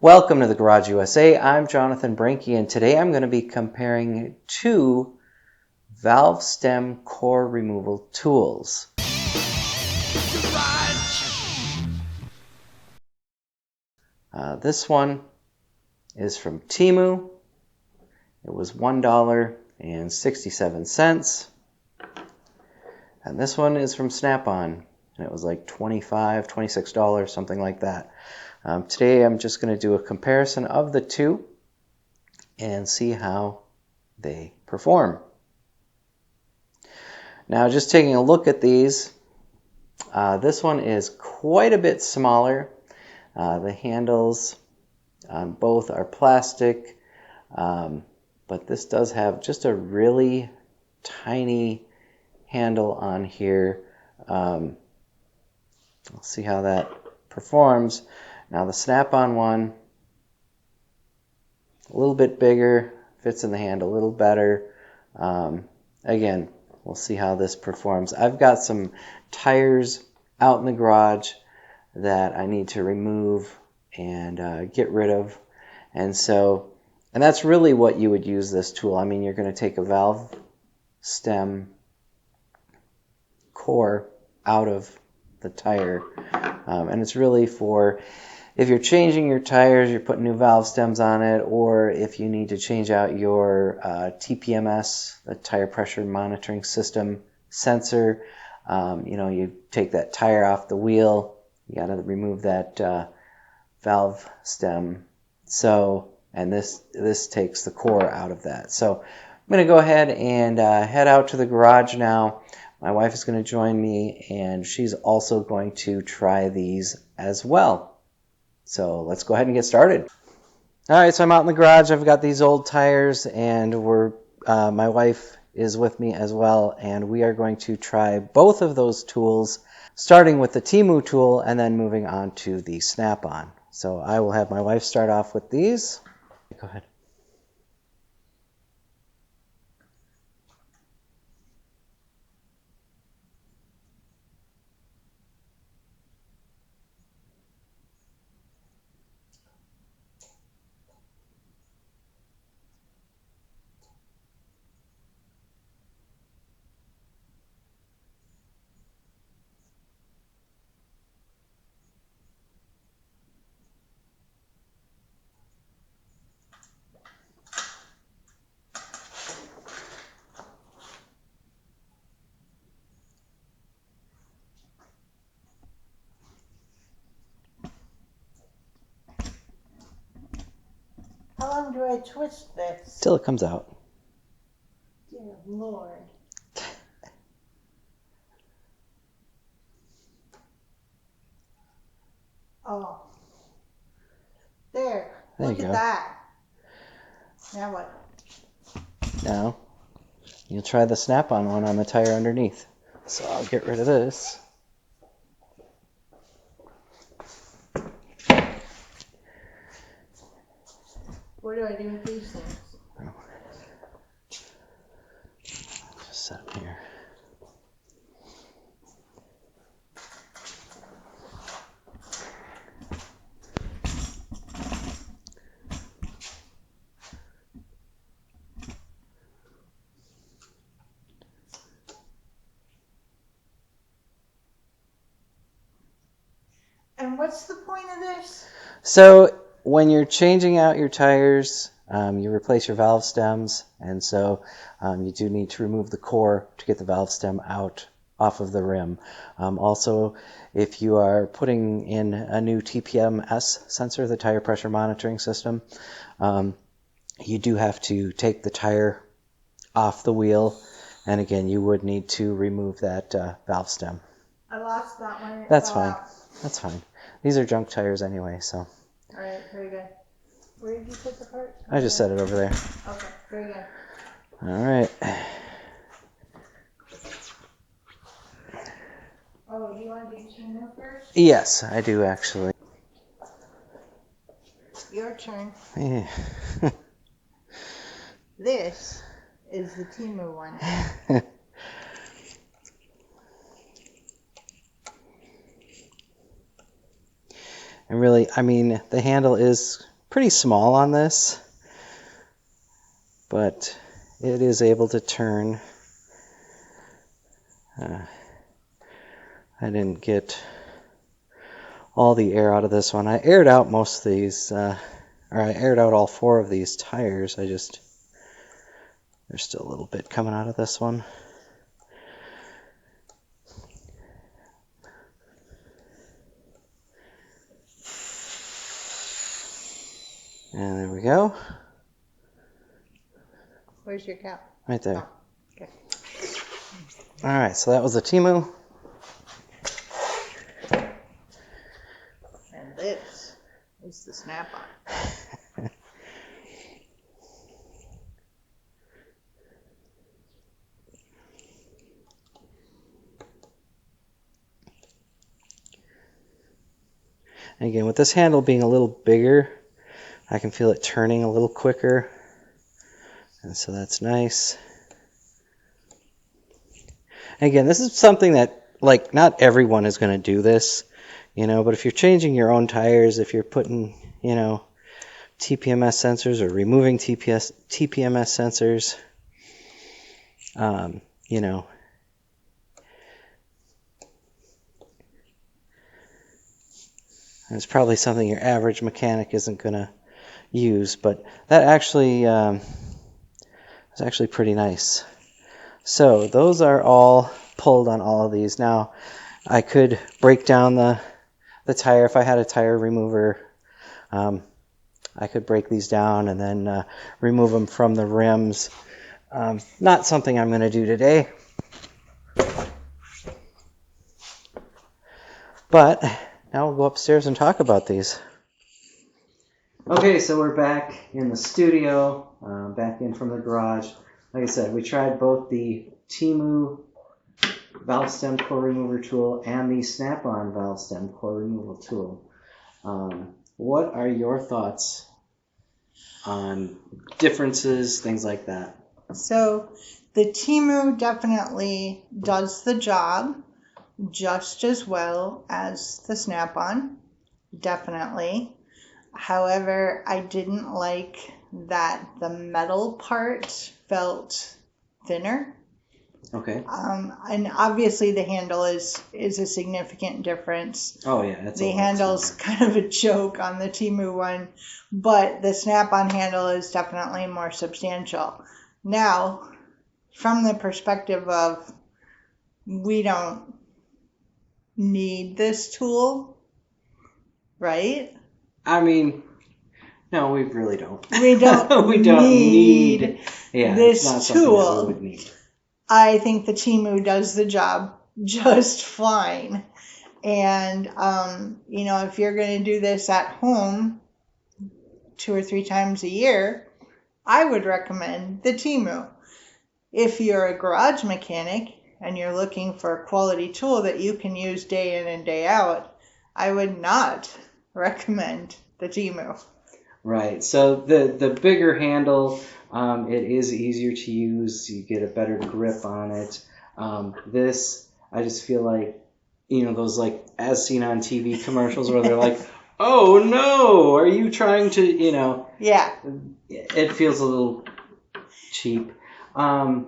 Welcome to the Garage USA. I'm Jonathan Brinke, and today I'm going to be comparing two valve stem core removal tools. This one is from Temu. It was $1.67. And this one is from Snap-on, and it was like $25, $26, something like that. Today I'm just going to do a comparison of the two and see how they perform. Now, just taking a look at these, this one is quite a bit smaller. The handles on both are plastic, but this does have just a really tiny handle on here. We'll see how that performs. Now the Snap-on one, a little bit bigger, fits in the hand a little better. Again, we'll see how this performs. I've got some tires out in the garage that I need to remove and get rid of. And that's really what you would use this tool. I mean, you're going to take a valve stem core out of the tire. And it's really for if you're changing your tires, you're putting new valve stems on it, or if you need to change out your TPMS, the tire pressure monitoring system sensor. You take that tire off the wheel, you got to remove that valve stem. And this takes the core out of that. So I'm going to go ahead and head out to the garage now. My wife is going to join me, and she's also going to try these as well. So let's go ahead and get started. All right, so I'm out in the garage. I've got these old tires, and my wife is with me as well, and we are going to try both of those tools, starting with the Temu tool and then moving on to the Snap-on. So I will have my wife start off with these. Go ahead. How long do I twist this? Till it comes out. Dear Lord. Oh. There. There Look you at go. that. Now what? Now, you'll try the Snap-on one on the tire underneath. So I'll get rid of this. What do I do with these things? Just set them here. And what's the point of this? So when you're changing out your tires, you replace your valve stems, and so you do need to remove the core to get the valve stem out off of the rim. Also, if you are putting in a new TPMS sensor, the tire pressure monitoring system, you do have to take the tire off the wheel, and again, you would need to remove that valve stem. I lost that one. That's fine. That's fine. These are junk tires anyway, so. All right, very good. Where did you put the part? I just set it over there. Okay, very good. All right. Oh, do you want to do Temu first? Yes, I do actually. Your turn. Yeah. This is the Temu one. And really, I mean, the handle is pretty small on this, but it is able to turn. I didn't get all the air out of this one. I aired out most of these, or I aired out all 4 of these tires. There's still a little bit coming out of this one. And there we go. Where's your cap? Right there. Oh, okay. All right, so that was the Temu. And this is the Snap-on. And again, with this handle being a little bigger, I can feel it turning a little quicker. And so that's nice. And again, this is something that, like, not everyone is going to do this, but if you're changing your own tires, if you're putting, TPMS sensors or removing TPMS sensors, it's probably something your average mechanic isn't going to use, but that actually is actually pretty nice. So those are all pulled on all of these. Now I could break down the tire if I had a tire remover. I could break these down and then remove them from the rims. Not something I'm going to do today. But now we'll go upstairs and talk about these. Okay, so we're back in the studio, back in from the garage. Like I said, we tried both the Temu valve stem core remover tool and the Snap-on valve stem core removal tool. What are your thoughts on differences, things like that? So the Temu definitely does the job just as well as the Snap-on, definitely. However, I didn't like that the metal part felt thinner. Okay. And obviously the handle is a significant difference. Oh yeah, that's the handle's kind of a joke on the Temu one, but the Snap-on handle is definitely more substantial. Now, from the perspective of we don't need this tool, right? I mean, no, we really don't. We don't. We don't need this it's not tool. Something that we would need. I think the Temu does the job just fine. And, if you're going to do this at home 2 or 3 times a year, I would recommend the Temu. If you're a garage mechanic and you're looking for a quality tool that you can use day in and day out, I would not recommend the Temu. Right. So the bigger handle, it is easier to use. You get a better grip on it. This, I just feel like, those like as seen on TV commercials where they're like, oh no, are you trying to, Yeah. It feels a little cheap. And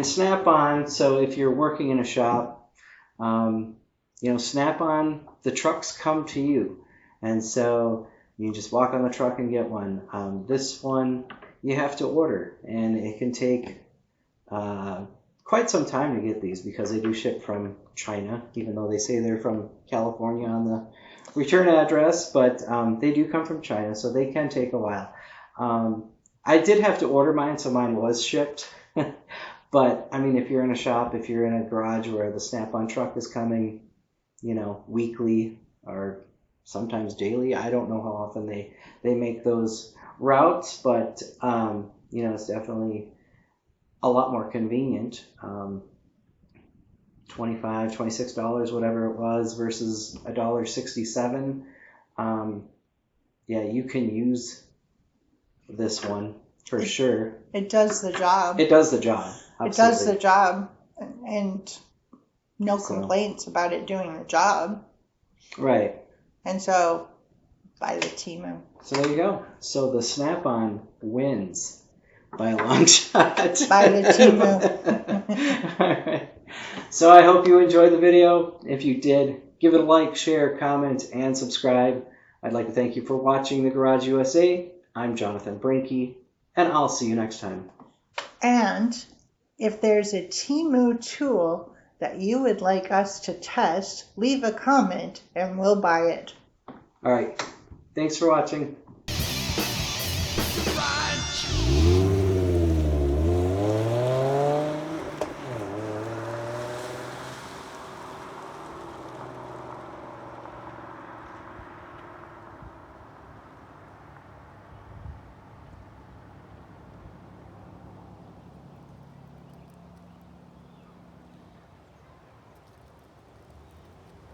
Snap-on, so if you're working in a shop, Snap-on, the trucks come to you. And so you just walk on the truck and get one. This one you have to order, and it can take quite some time to get these because they do ship from China, even though they say they're from California on the return address, but they do come from China, so they can take a while. I did have to order mine, so mine was shipped. But, I mean, if you're in a shop, if you're in a garage where the Snap-on truck is coming, weekly or sometimes daily, I don't know how often they make those routes, but, it's definitely a lot more convenient. $25, $26, whatever it was, versus $1.67. You can use this one for sure. It does the job. It does the job. Absolutely. It does the job, and no complaints about it doing the job. Right. And so by the Temu. So there you go. So the Snap-on wins by a long shot. By the Temu. All right. So I hope you enjoyed the video. If you did, give it a like, share, comment, and subscribe. I'd like to thank you for watching The Garage USA. I'm Jonathan Brinke, and I'll see you next time. And if there's a Temu tool that you would like us to test, leave a comment and we'll buy it. All right. Thanks for watching.